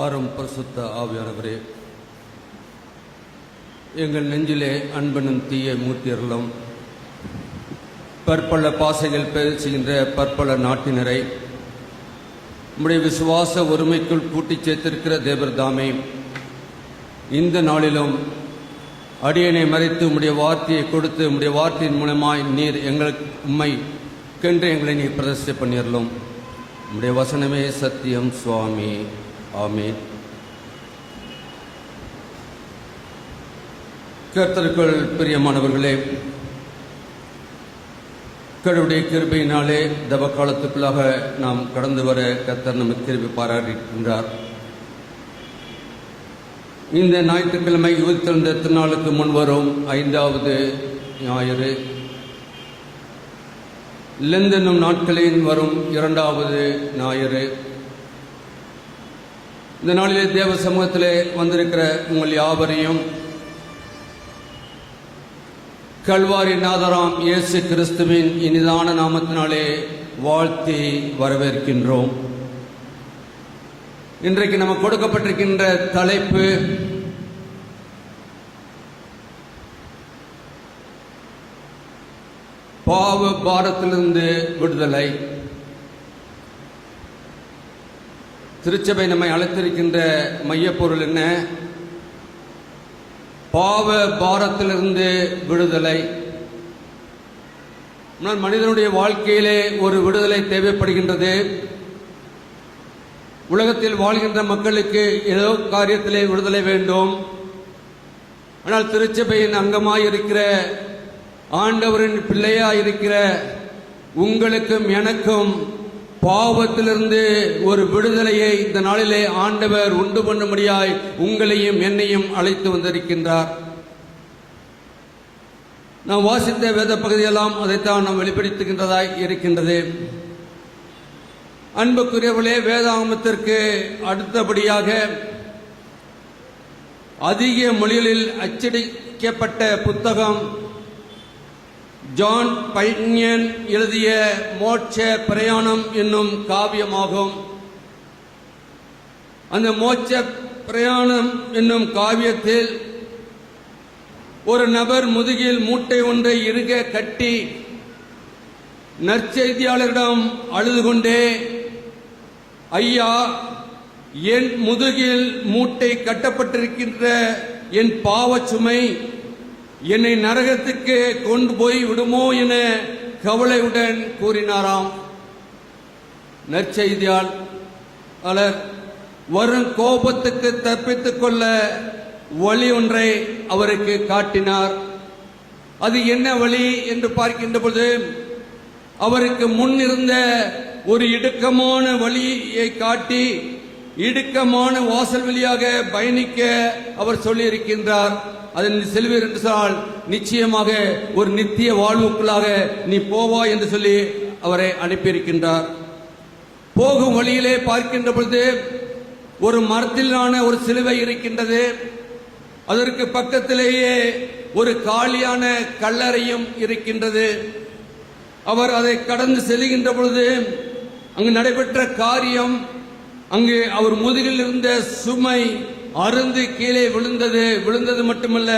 வாரும் பரிசுத்த ஆவியானவரே, எங்கள் நெஞ்சிலே அன்பனும் தீய மூர்த்தியர்களும் பற்பல பாசைகள் பேசுகின்ற பற்பல நாட்டினரை உம்முடைய விசுவாச ஒருமைக்குள் கூட்டிச் சேர்த்திருக்கிற தேவர் தாமே, இந்த நாளிலும் அடியனை மறைத்து உம்முடைய வார்த்தையை கொடுத்து உம்முடைய வார்த்தையின் மூலமாய் நீர் எங்களுக்கு உம்மை கென்று எங்களை நீர் பிரதிஷ்டை பண்ணிடலும். உம்முடைய வசனமே சத்தியம் சுவாமி. ஆமீன். கர்த்தருக்குள் பிரியமானவர்களே, கடவுளுடைய கிருபையினாலே தவ காலத்துக்குள்ளாக நாம் கடந்து வர கர்த்தர் நமக்கு கிருபை பாராட்டியிருக்கின்றார். இந்த ஞாயிற்றுக்கிழமை 22 திருநாளுக்கு முன் வரும் 5வது ஞாயிறு, லெந்தனும் நாட்களின் வரும் 2வது ஞாயிறு. இந்த நாளிலே தேவ சமூகத்திலே வந்திருக்கிற உங்கள் யாவரையும் கல்வாரி நாதராம் இயேசு கிறிஸ்துவின் இனிதான நாமத்தினாலே வாழ்த்தி வரவேற்கின்றோம். இன்றைக்கு நமக்கு கொடுக்கப்பட்டிருக்கின்ற தலைப்பு பாவ பாரத்திலிருந்து விடுதலை. திருச்சபை நம்மை அழைத்திருக்கின்ற மையப்பொருள் என்ன? பாவ பாரத்திலிருந்து விடுதலை. மனிதனுடைய வாழ்க்கையிலே ஒரு விடுதலை தேவைப்படுகின்றது. உலகத்தில் வாழ்கின்ற மக்களுக்கு ஏதோ காரியத்திலே விடுதலை வேண்டும். ஆனால் திருச்சபையின் அங்கமாயிருக்கிற ஆண்டவரின் பிள்ளையாயிருக்கிற உங்களுக்கும் எனக்கும் பாவத்திலிருந்து ஒரு விடுதலையை இந்த நாளிலே ஆண்டவர் உண்டு பண்ணும்படியாய் உங்களையும் என்னையும் அழைத்து வந்திருக்கின்றார். நாம் வாசித்த வேத பகுதியெல்லாம் அதைத்தான் நாம் வெளிப்படுத்துகின்றதாய் இருக்கின்றது. அன்புக்குரியவர்களே, வேதாகமத்திற்கு அடுத்தபடியாக அதிக மொழிகளில் அச்சடிக்கப்பட்ட புத்தகம் ஜான் பைனியன் எழுதிய மோட்ச பிரயாணம் என்னும் காவியமாகும். அந்த மோட்ச பிரயாணம் என்னும் காவியத்தில் ஒரு நபர் முதுகில் மூட்டை ஒன்றை இறுக கட்டி நற்செய்தியாளரிடம் அழுது கொண்டே, ஐயா, என் முதுகில் மூட்டை கட்டப்பட்டிருக்கின்ற என் பாவச் சுமை என்னை நரகத்துக்கு கொண்டு போய் விடுமோ என கவலையுடன் கூறினாராம். நற்செய்தியாளர் வரும் கோபத்துக்கு தப்பித்துக் கொள்ள வழி ஒன்றை அவருக்கு காட்டினார். அது என்ன வழி என்று பார்க்கின்ற பொழுது, அவருக்கு முன் இருந்த ஒரு இடுக்கமான வழியை காட்டி இடுக்கமான வாசல் வழியாக பயணிக்க அவர் சொல்லியிருக்கின்றார். அதன் செல்வீர் என்று சொன்னால் நிச்சயமாக ஒரு நித்திய வாழ்வுக்குள்ளாக நீ போவா என்று சொல்லி அவரை அனுப்பியிருக்கின்றார். போகும் வழியிலே பார்க்கின்ற பொழுது ஒரு மரத்திலான ஒரு சிலுவை இருக்கின்றது. அதற்கு பக்கத்திலேயே ஒரு காலியான கல்லறையும் இருக்கின்றது. அவர் அதை கடந்து செல்கின்ற பொழுது அங்கு நடைபெற்ற காரியம், அங்கு அவர் முதுகில் இருந்த சுமை அருந்து கீழே விழுந்தது மட்டுமல்ல,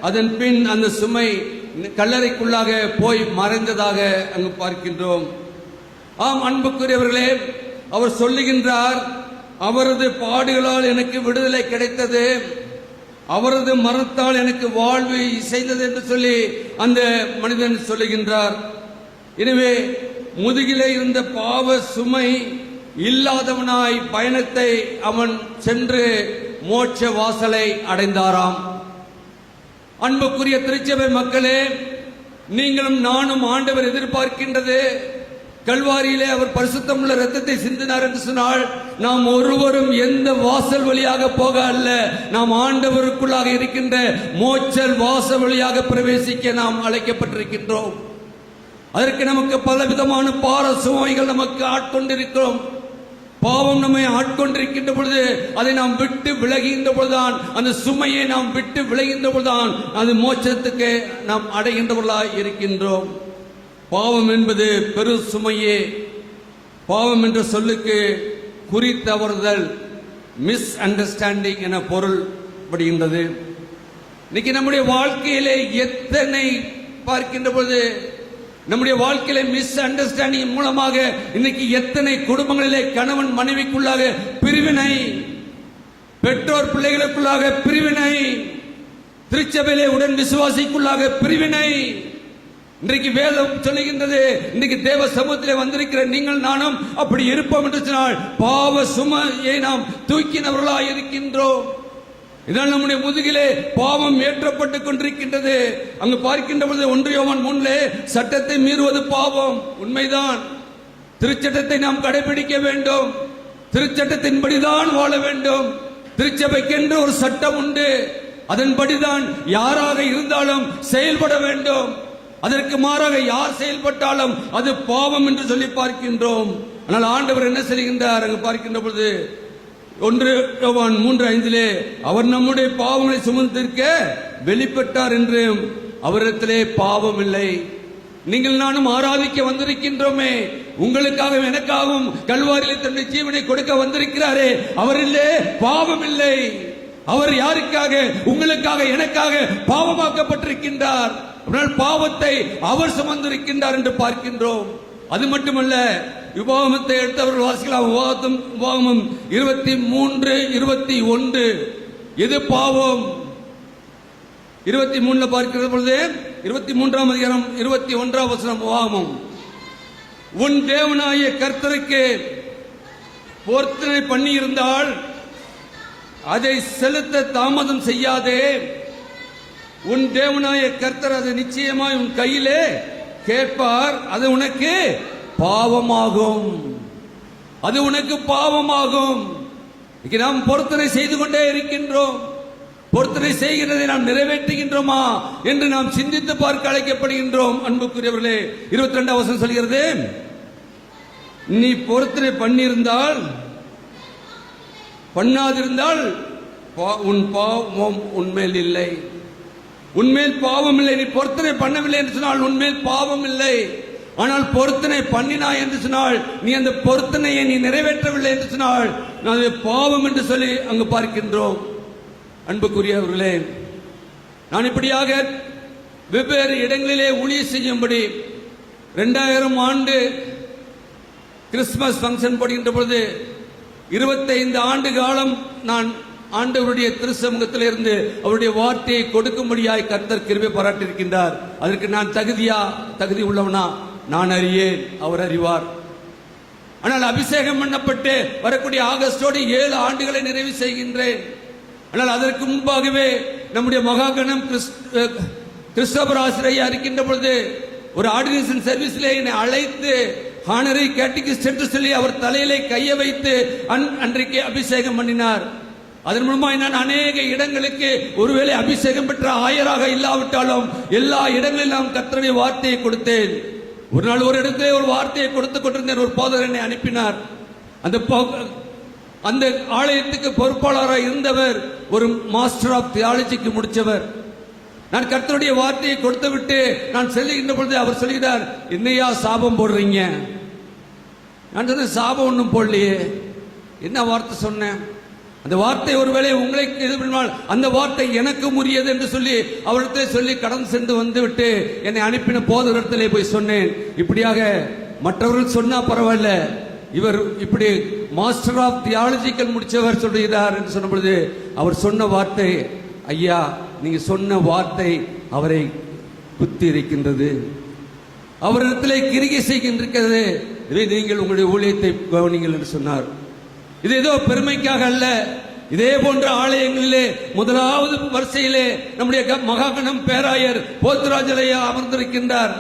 அதன் பின் அந்த சுமை கல்லறைக்குள்ளாக போய் மறைந்ததாக அங்கு பார்க்கின்றோம். ஆம் அன்புக்குரியவர்களே, அவர் சொல்லுகின்றார், அவரது பாடுகளால் எனக்கு விடுதலை கிடைத்தது, அவரது மரணத்தால் எனக்கு வாழ்வு இசைந்தது என்று சொல்லி அந்த மனிதன் சொல்லுகின்றார். எனவே முதுகிலே இருந்த பாவ சுமை இல்லாதவனாய் பயணத்தை அவன் சென்று மோட்ச வாசலை அடைந்தாராம். அன்புக்குரிய திருச்சபை மக்களே, நீங்களும் நானும் ஆண்டவர் எதிர்பார்க்கின்றது, கல்வாரியிலே அவர் பரிசுத்தமுள்ள இரத்தத்தை சிந்தினார் என்று சொன்னால் நாம் ஒருவரும் எந்த வாசல் வழியாக போக அல்ல, நாம் ஆண்டவருக்குள்ளாக இருக்கின்ற மோட்ச வாசல் வழியாக பிரவேசிக்க நாம் அழைக்கப்பட்டிருக்கின்றோம். அதற்கு நமக்கு பலவிதமான பார சுமைகள் நமக்கு ஆட்கொண்டிருக்கிறோம். பாவம் நம்மை ஆட்கொண்டிருக்கின்ற பொழுது அதை நாம் விட்டு விலகின்ற பொழுதுதான், அந்த சுமையை நாம் விட்டு விலகின்ற பொழுதுதான் அது மோட்சத்துக்கு நாம் அடைகின்றவர்களாய் இருக்கின்றோம். பாவம் என்பது பெரு சுமையே. பாவம் என்ற சொல்லுக்கு குறி தவறுதல், மிஸ் அண்டர்ஸ்டாண்டிங் என பொருள் படுகின்றது. இன்னைக்கு நம்முடைய வாழ்க்கையிலே எத்தனை பார்க்கின்ற பொழுது நம்முடைய வாழ்க்கையில மிஸ் அண்டர்ஸ்டாண்டிங் மூலமாக இன்னைக்கு எத்தனை குடும்பங்களிலே கணவன் மனைவிக்குள்ளாக பிரிவினை, பெற்றோர் பிள்ளைகளுக்குள்ளாக பிரிவினை, திருச்சபையிலே உடன் விசுவாசிக்குள்ளாக பிரிவினை. இன்றைக்கு வேதம் சொல்லுகின்றது, இன்னைக்கு தேவ சமூகத்திலே வந்திருக்கிற நீங்கள் நானும் அப்படி இருப்போம் என்று சொன்னால் பாவ சுமையை நாம் தூக்கினவர்களாக இருக்கின்றோம். இதனால் நம்முடைய முதுகிலே பாவம் ஏற்றப்பட்டுக் கொண்டிருக்கின்றது. அங்கு பார்க்கின்ற பொழுது 1 யோவான் 3 சட்டத்தை மீறுவது பாவம். உண்மைதான். திருச்சட்டத்தை நாம் கடைபிடிக்க வேண்டும். திருச்சட்டத்தின்படிதான் வாழ வேண்டும். திருச்சபைக்கென்று ஒரு சட்டம் உண்டு. அதன்படிதான் யாராக இருந்தாலும் செயல்பட வேண்டும். அதற்கு மாறாக யார் செயல்பட்டாலும் அது பாவம் என்று சொல்லி பார்க்கின்றோம். ஆனால் ஆண்டவர் என்ன செய்கின்றார்? அங்கு பார்க்கின்ற பொழுது 1 யோவான் 3:5 அவர் நம்முடைய பாவங்களை சுமந்திருக்க வெளிப்பட்டார் என்றும் அவரிடத்திலே பாவம் இல்லை. நீங்கள் நானும் ஆராதிக்க வந்திருக்கின்றோமே, உங்களுக்காகவும் எனக்காகவும் கல்வாரியிலே தன்னுடைய ஜீவனை கொடுக்க வந்திருக்கிறாரே, அவரிலே பாவம் இல்லை. அவர் யாருக்காக? உங்களுக்காக எனக்காக பாவமாக்கப்பட்டிருக்கின்றார். பாவத்தை அவர் சுமந்திருக்கின்றார் என்று பார்க்கின்றோம். அது மட்டுமல்ல, விவாகமத்தை எடுத்தவர்கள் வாசிக்கலாம். விவாகமம் 23:21 எது பாவம்? 23 பார்க்கிற பொழுது 23ஆம் அதிகாரம் 21ஆம் வசனம் விவாகமம். உன் தேவனாகிய கர்த்தருக்கு பொருத்தனை பண்ணி இருந்தால் அதை செலுத்த தாமதம் செய்யாதே. உன் தேவனாகிய கர்த்தர் அதை நிச்சயமாய் உன் கையிலே கேட்பார். அது உனக்கு பாவமாகும். அது உனக்கு பாவமாகும். நாம் பொருத்தனை செய்து கொண்டே இருக்கின்றோம். பொருத்தனை செய்கிறதை நாம் நிறைவேற்றுகின்றோமா என்று நாம் சிந்தித்து பார்க்க அழைக்கப்படுகின்றோம். அன்புக்குரியவர்களே, 22ஆம் வசனம் சொல்கிறது, நீ பொருத்தனை பண்ணியிருந்தால் பண்ணாதிருந்தால் உன் பாவம் உன்மேல் இல்லை. உன்மேல் பாவம் இல்லை. நீ பொருத்தனை பண்ணவில்லை என்று சொன்னால் உன்மேல் பாவம் இல்லை. ஆனால் பொருத்தனை பண்ணினாய் என்று சொன்னால், நீ அந்த பொருத்தனையை நீ நிறைவேற்றவில்லை என்று சொன்னால் அது பாவம் என்று சொல்லி அங்கு பார்க்கின்றோம். அன்புக்குரியவர்களே, நான் இப்படியாக வெவ்வேறு இடங்களிலே ஊழியம் செய்யும்படி 2000 ஆண்டு கிறிஸ்துமஸ் ஃபங்க்ஷன் போடுகின்ற பொழுது 25 ஆண்டு காலம் நான் ஆண்டவருடைய திருச்சமூகத்தில் இருந்து அவருடைய வார்த்தையை கொடுக்கும்படியாய் கர்த்தர் கிருபை பாராட்டியிருக்கின்றார். அதற்கு நான் தகுதி உள்ளவனா? நான் அறியேன், அவர் அறிவார். ஆனால் அபிஷேகம் பண்ணப்பட்டு வரக்கூடிய ஆகஸ்டோடு 7 ஆண்டுகளை நிறைவு செய்கின்றேன். ஆனால் அதற்கு முன்பாகவே நம்முடைய மகாகணம் கிறிஸ்தோபர் ஆசிரியர் இருக்கின்ற பொழுது ஒரு ஆர்டினேஷன் சர்வீஸிலே என்னை அழைத்து ஹானரி கேட்டகிஸ்ட் என்று சொல்லி அவர் தலையிலே கையை வைத்து அன்றைக்கு அபிஷேகம் பண்ணினார். அதன் மூலமாக நான் அநேக இடங்களுக்கு ஒருவேளை அபிஷேகம் பெற்ற ஆயராக இல்லாவிட்டாலும் எல்லா இடங்களிலும் கர்த்தருடைய வார்த்தையை கொடுத்தேன். ஒரு நாள் ஒரு இடத்திலே ஒரு வார்த்தையை கொடுத்துக் கொண்டிருந்தேன். ஒரு போதகர் என்னை அனுப்பினார். அந்த ஆலயத்துக்கு பொறுப்பாளராக இருந்தவர் ஒரு மாஸ்டர் ஆஃப் தியாலஜிக்கு முடித்தவர். நான் கர்த்தருடைய வார்த்தையை கொடுத்து விட்டு நான் செல்லுகின்ற பொழுது அவர் சொல்கிறார், என்னையா சாபம் போடுறீங்க? நான் சொன்னேன், சாபம் ஒன்றும் போடலையே. என்ன வார்த்தை சொன்னேன்? அந்த வார்த்தை ஒருவேளை உங்களுக்கு இது பண்ணால் அந்த வார்த்தை எனக்கு உரியது என்று சொல்லி அவரிடத்தில் சொல்லி கடந்து சென்று வந்து விட்டு என்னை அனுப்பின போதகத்திலே போய் சொன்னேன். இப்படியாக மற்றவர்கள் சொன்னா பரவாயில்ல, இவர் இப்படி மாஸ்டர் ஆஃப் தியாலஜிக்கல் முடிச்சவர் சொல்கிறார் என்று சொன்ன பொழுது அவர் சொன்ன வார்த்தை, ஐயா நீங்க சொன்ன வார்த்தை அவரை குத்தி இருக்கின்றது, அவரிடத்திலே கிரிகை செய்கின்றது. நீங்கள் உங்களுடைய ஊழியத்தை கவனிங்கள் என்று சொன்னார். இது ஏதோ பெருமைக்காக அல்ல. இதே போன்ற ஆலயங்களிலே முதலாவது வரிசையிலே நம்முடைய மகாகணம் பேராயர் போத்துராஜலையா அமர்ந்திருக்கின்றார்.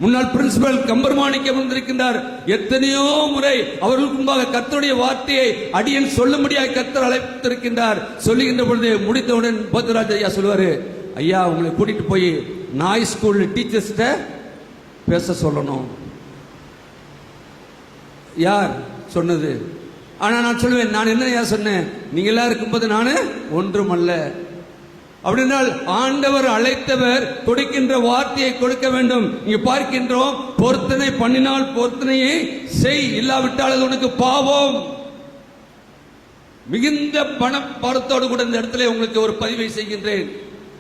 முன்னாள் பிரின்சிபல் கம்பர்மாணிக்கு அமர்ந்திருக்கின்றார். எத்தனையோ முறை அவர்களுக்கு முன்பாக கர்த்தருடைய வார்த்தையை அடியன் சொல்லும்படியாக கர்த்தர் அழைத்திருக்கின்றார். சொல்லுகின்ற பொழுது முடித்தவுடன் போத்துராஜ் ஐயா சொல்லுவாரு, ஐயா உங்களை கூட்டிட்டு போய் நாய் ஸ்கூல் டீச்சர்ஸ்ட பேச சொல்லணும். யார் சொன்னது? ஆனா நான் சொல்லுவேன், நான் என்ன சொன்னேன்? நீங்க எல்லாம் இருக்கும்போது நானு ஒன்றும் அல்ல. அப்படின்னால் ஆண்டவர் அழைத்தவர் கொடுக்கின்ற வார்த்தையை கொடுக்க வேண்டும். இங்க பார்க்கின்றோம், பொருத்தனை பண்ணினால் பொருத்தனையை செய், இல்லாவிட்டால் அது உனக்கு பாவம். மிகுந்த பணத்தோடு கூட இந்த இடத்துல உங்களுக்கு ஒரு பதிவை செய்கின்றேன்.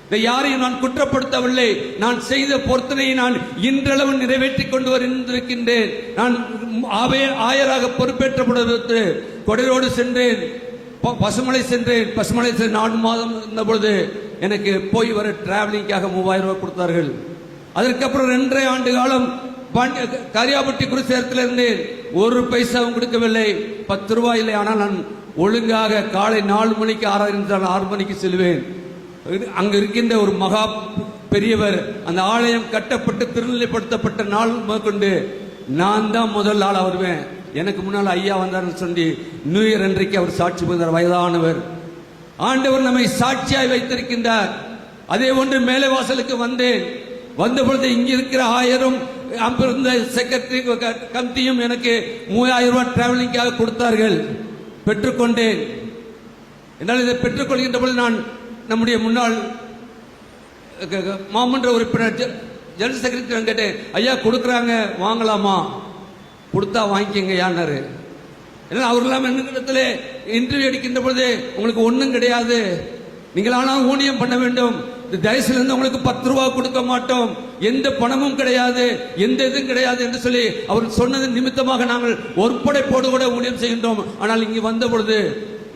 இதை யாரையும் நான் குற்றப்படுத்தவில்லை. நான் செய்த பொருத்தனையை நான் இன்றளவு நிறைவேற்றிக் கொண்டு வந்திருக்கின்றேன். நான் ஆயராக பொறுப்பேற்றப்படுவது கொடையோடு சென்றேன், பசுமலை சென்றேன். பசுமலை 4 மாதம் இருந்த பொழுது எனக்கு போய் வர டிராவலிங்காக 3000 ரூபாய் கொடுத்தார்கள். அதற்கப்புறம் 2.5 ஆண்டு காலம் கரியாபட்டி குருசேரத்தில் இருந்தேன். 1 பைசாவும் கொடுக்கவில்லை, 10 ரூபாய் இல்லை. ஆனால் நான் ஒழுங்காக காலை 4 மணிக்கு 6 மணிக்கு செல்வேன். அங்க இருக்கின்ற ஒரு மகா பெரியவர், அந்த ஆலயம் கட்டப்பட்டு திருநிலைப்படுத்தப்பட்ட நாள் முதற்கொண்டு நான் தான் முதல் ஆள் வருவேன். எனக்கு முன்னால் ஐயா வந்தார்னு சொல்லி நியூ இயர் அன்றைக்கு அவர் சாட்சி பகிர்ந்தார். வயதானவர். ஆண்டவர் நம்மை சாட்சியாய் வைத்திருக்கின்றார். அதே ஒன்று மேலே வாசலுக்கு வந்தேன். வந்த பொழுது இங்க இருக்கிற ஆயரும் அங்கிருந்த செக்ரட்டரி கமிட்டியும் எனக்கு 3000 ரூபாய் டிராவலிங்காக கொடுத்தார்கள். பெற்றுக்கொண்டேன். என்னால் இதை பெற்றுக்கொள்கின்ற பொழுது நான் நம்முடைய முன்னாள் மாமன்ற உறுப்பினர் ஜெனரல் செக்ரட்டரி கேட்டேன், ஐயா கொடுக்குறாங்க வாங்கலாமா? கொடுத்தா வாங்கிக்கங்க யாரு. ஏன்னா அவர் இல்லாமல் என்னிடத்துல இன்டர்வியூ அடிக்கின்ற பொழுது உங்களுக்கு ஒன்றும் கிடையாது, நீங்கள் ஆனால் ஊழியம் பண்ண வேண்டும், தயசிலிருந்து உங்களுக்கு 10 ரூபாய் கொடுக்க மாட்டோம், எந்த பணமும் கிடையாது, எந்த இதுவும் கிடையாது என்று சொல்லி அவர் சொன்னது நிமித்தமாக நாங்கள் ஒருபடைப்போடு கூட ஊழியம் செய்கின்றோம். ஆனால் இங்கு வந்த பொழுது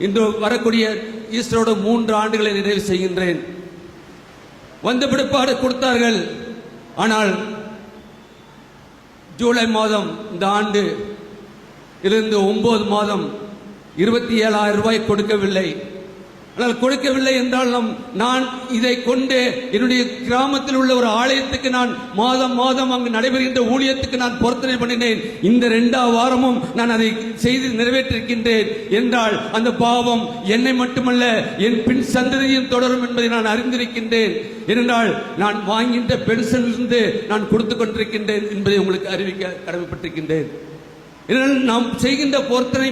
இன்று வரக்கூடிய ஈஸ்டரோட 3 ஆண்டுகளை நிறைவு செய்கின்றேன். வந்த பிற்பாடு கொடுத்தார்கள். ஆனால் ஜூலை மாதம் இந்த ஆண்டு இருந்து 9 மாதம் 27,000 ரூபாய் கொடுக்கவில்லை. ஆனால் கொடுக்கவில்லை என்றாலும் நான் இதை கொண்டு என்னுடைய கிராமத்தில் உள்ள ஒரு ஆலயத்துக்கு நான் மாதம் மாதம் அங்கு நடைபெறுகின்ற ஊழியத்துக்கு நான் பொருத்தனை பண்ணினேன். இந்த 2ஆம் வாரமும் நான் அதை செய்து நிறைவேற்றிருக்கின்றேன் என்றால் அந்த பாவம் என்னை மட்டுமல்ல என் பின் சந்ததியும் தொடரும் என்பதை நான் அறிந்திருக்கின்றேன். ஏனென்றால் நான் வாங்கின்ற பென்ஷனிலிருந்து நான் கொடுத்து கொண்டிருக்கின்றேன் என்பதை உங்களுக்கு அறிவிக்க கடமைப்பட்டிருக்கின்றேன். நாம் செய்கின்ற பொருத்தனை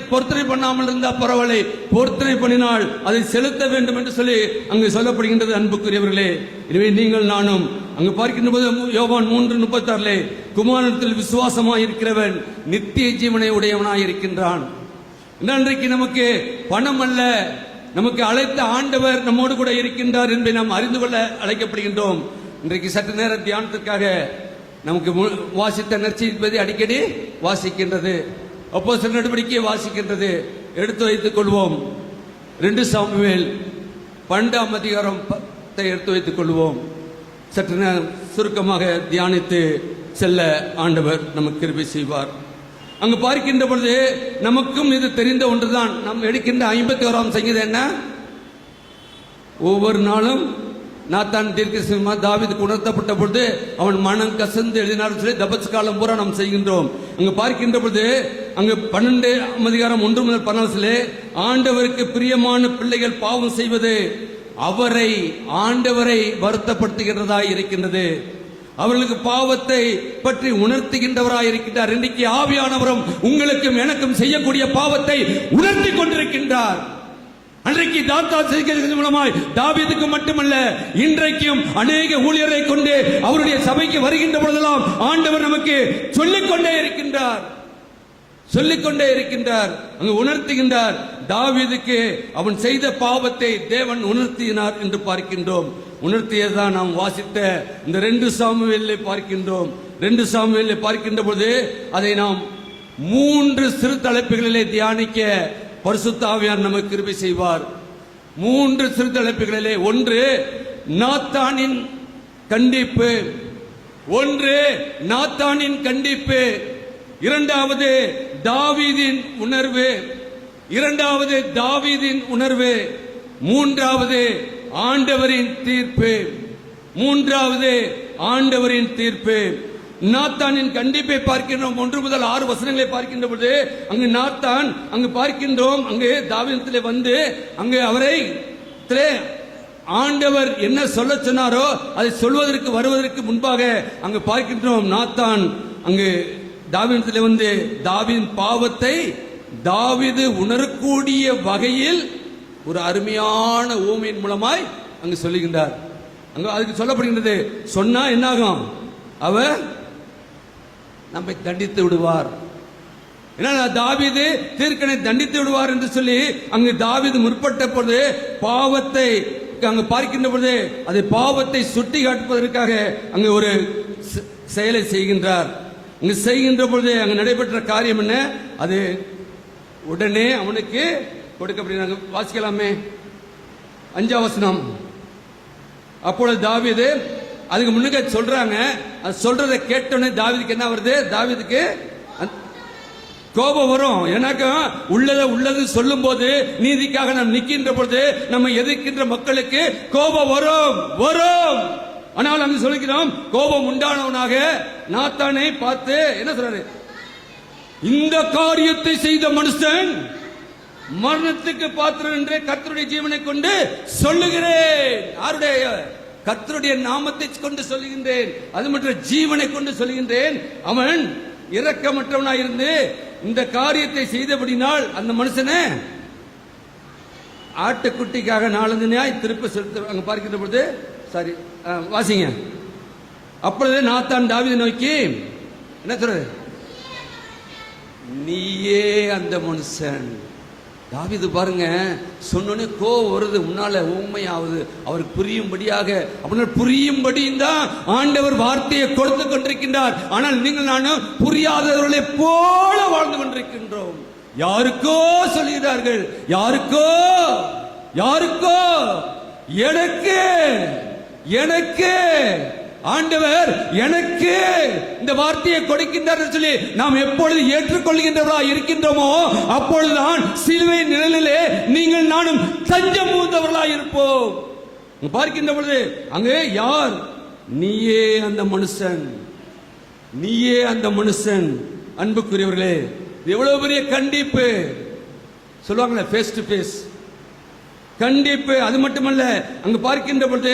பண்ணாமல் இருந்தால் பரவாயில்லை, பொருத்தனை பண்ணினால் அதை செலுத்த வேண்டும் என்று சொல்லி அங்கு சொல்லப்படுகின்றது. அன்புக்குரியவர்களே, எனவே நீங்கள் நானும் அங்கு பார்க்கின்ற போது யோவான் 3:36 குமாரத்தில் விசுவாசமாய் இருக்கிறவன் நித்திய ஜீவனை உடையவனாய் இருக்கின்றான். இன்றைக்கு நமக்கு பணம் அல்ல, நமக்கு அழைத்த ஆண்டவர் நம்மோடு கூட இருக்கின்றார் என்பதை நாம் அறிந்து கொள்ள அழைக்கப்படுகின்றோம். இன்றைக்கு சற்று நேர தியானத்திற்காக நமக்கு வாசித்த நற்செய்தி அடிக்கடி வாசிக்கின்றது, அப்போஸ்தலர் நடவடிக்கையை வாசிக்கின்றது. எடுத்து வைத்துக் கொள்வோம். 2 சாமுவேல் 12ஆம் அதிகாரத்தை எடுத்து வைத்துக் கொள்வோம். சற்று சுருக்கமாக தியானித்து செல்ல ஆண்டவர் நமக்கு கிருபை செய்வார். அங்கு பார்க்கின்ற பொழுது நமக்கும் இது தெரிந்த ஒன்றுதான். நாம் எடுக்கின்ற 51ஆம் சங்கீதம் என்ன? ஒவ்வொரு நாளும் நாத்தான் தீர்க்கதரிசியாக தாவீதுக்கு உணர்த்தப்பட்ட பொழுது அவன் மனம் கசந்து எழுதினார் சொல்லி தபஸ் காலம் பூரா நாம் செய்கின்றோம். அங்கு பார்க்கின்ற பொழுது அங்கு 12ஆம் அதிகாரம் 1 முதல் 14 ஆண்டவருக்கு பிரியமான பிள்ளைகள் பாவம் செய்வது ஆண்டவரை வருத்தப்படுத்துகின்றதாய் இருக்கின்றது. அவர்களுக்கு பாவத்தை பற்றி உணர்த்துகின்றவராய் இருக்கின்றார். இன்றைக்கு ஆவியானவரும் உங்களுக்கும் எனக்கும் செய்யக்கூடிய பாவத்தை உணர்த்தி கொண்டிருக்கின்றார். அன்றைக்கு மூலமாய் தாவீதுக்கு மட்டுமல்ல, இன்றைக்கும் அநேக ஊழியரை கொண்டு அவருடைய சபைக்கு வருகின்ற பொழுதெல்லாம் ஆண்டவர் நமக்கு சொல்லிக்கொண்டே இருக்கின்றார், அங்கு உணர்த்துகின்றார். தாவீதுக்கு அவன் செய்த பாவத்தை தேவன் உணர்த்தினார் என்று பார்க்கின்றோம். உணர்த்தியதான் நாம் வாசித்த இந்த 2 சாமுவேலை பார்க்கின்றோம். 2 சாமுவேலை பார்க்கின்ற பொழுது அதை நாம் 3 சிறு தலைப்புகளிலே தியானிக்க பரிசுத்த ஆவியார் நமக்கு கிருபை செய்வார். 3 சிறு தலைப்புகளிலே, 1 நாத்தானின் கண்டிப்பு, 2வது தாவீதின் உணர்வு, 3வது ஆண்டவரின் தீர்ப்பு. நாத்தானின் கண்டிப்பை பார்க்கின்றோம். 1 முதல் 6 வசனங்களை பார்க்கின்ற பொழுது அங்கு நாத்தான் அங்கு பார்க்கின்றோம். அங்கு தாவீதிலே வந்து அங்கு அவரை ஆண்டவர் என்ன சொல்ல சொன்னாரோ அதை சொல்வதற்கு வருவதற்கு முன்பாக அங்கு பார்க்கின்றோம். நாத்தான் அங்கு தாவீதிலே வந்து தாவீதின் பாவத்தை தாவீது உணரக்கூடிய வகையில் ஒரு அருமையான ஊமையின் மூலமாய் அங்கு சொல்லுகின்றார். அங்கு அதுக்கு சொல்லப்படுகின்றது, சொன்னா என்னாகும்? அவர் நம்மை தண்டித்து விடுவார். ஏன்னா தாவீது தீர்க்கனை தண்டித்து விடுவார் என்று சொல்லி அங்கு தாவீது முற்பட்ட பொழுது பாவத்தை அங்கு பார்க்கின்ற பொழுது அதை பாவத்தை சுட்டி காட்டுவதற்காக அங்கு ஒரு செயலை செய்கின்றார். அங்கு செய்கின்ற பொழுது அங்கு நடைபெற்ற காரியம் என்ன? அது உடனே அவனுக்கு கொடுக்கப்படுகிறாங்க. வாசிக்கலாமே 5ஆம் வசனம். அப்பொழுது தாவீது அதுக்கு முன்னுக்கு சொல்றாங்க. அது சொல்றதை கேட்டோன்னே தாவீதுக்கு என்ன வருது? தாவீதுக்கு கோபம் வரும். ஏன்னாக்க உள்ளது சொல்லும் போது நீதிக்காக நாம் நிற்கின்ற பொழுது நம்ம எதிர்க்கின்ற மக்களுக்கு கோபம் வரும். ஆனால் அங்கு சொல்கிறோம், கோபம் உண்டானவனாக நாத்தானை பார்த்து என்ன சொல்றாரு? இந்த காரியத்தை செய்த மனுஷன் மரணத்துக்கு பாத்திரம் என்று கர்த்தருடைய ஜீவனை கொண்டு சொல்லுகிறேன். யாருடைய? கர்த்தருடைய நாமத்தை கொண்டு சொல்லுகின்றேன். அது மட்டும் ஜீவனை கொண்டு சொல்லுகின்றேன். அவன் இரக்கமற்றவனாய் இருந்து இந்த காரியத்தை செய்தபடினால் அந்த மனுஷனை ஆட்டுக்குட்டிக்காக 4 நாய் திருப்ப செலுத்த அங்க பார்க்கின்ற பொழுது சாரி வாசிங்க. அப்பொழுது நாத்தான் தாவீதை நோக்கி என்ன சொல்றது? நீயே அந்த மனுஷன். தாவீது பாருங்க, சொன்னோன்னே கோவம் வருது. உன்னால ஊமையாவது அவருக்கு புரியும்படியாக, அப்படின்னா புரியும்படியும் தான் ஆண்டவர் வார்த்தையை கொடுத்து கொண்டிருக்கின்றார். ஆனால் நீங்கள் நானும் புரியாதவர்களை போல வாழ்ந்து கொண்டிருக்கின்றோம். யாருக்கோ சொல்கிறார்கள், யாருக்கோ எனக்கு ஆண்டவர் எனக்கு இந்த வார்த்தையை கொடுக்கின்றார் சொல்லி நாம் எப்பொழுது ஏற்றுக்கொள்கின்றவர்களா இருக்கின்றோமோ அப்பொழுதுதான் சிலுவை நிழலிலே நீங்கள் நானும் தஞ்சம் புகுந்தவர்களா இருப்போம். பார்க்கின்ற பொழுது அங்கே யார்? நீயே அந்த மனுஷன், நீயே அந்த மனுஷன். அன்புக்குரியவர்களே, எவ்வளவு பெரிய கண்டிப்பு சொல்லுவாங்களே, ஃபேஸ் டு ஃபேஸ் கண்டிப்பு. அது மட்டுமல்ல, அங்கு பார்க்கின்ற பொழுது